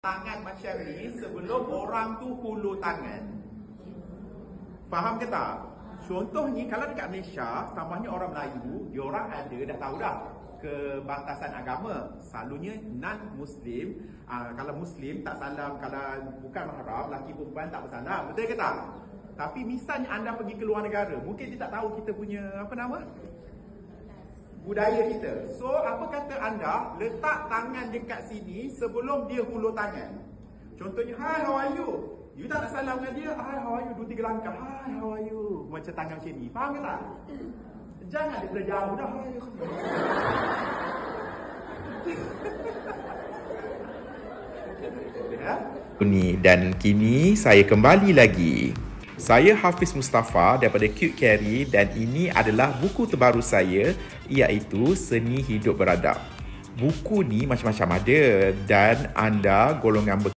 tangan macam ni sebelum orang tu hulur tangan. Faham ke tak? Contohnya kalau dekat Malaysia, tambahnya orang Melayu, diorang ada dah tahu dah kebatasan agama. Selalunya non-Muslim, kalau Muslim tak salam, kalau bukan mahram, lelaki perempuan tak bersalam. Betul ke tak? Tapi misalnya anda pergi ke luar negara, mungkin dia tak tahu kita punya, apa nama? Budaya kita. So, apa kata anda letak tangan dekat sini sebelum dia hulur tangan. Contohnya, hi, how are you? You tak nak salam dengan dia, hi, how are you? 2-3 langkah, hi, how are you? Macam tangan macam ni. Faham ke tak? Jangan daripada jauh dah. Dan kini saya kembali lagi. Saya Hafiz Mustafa daripada Cute Carry dan ini adalah buku terbaru saya, iaitu Seni Hidup Beradab. Buku ni macam-macam ada dan anda golongan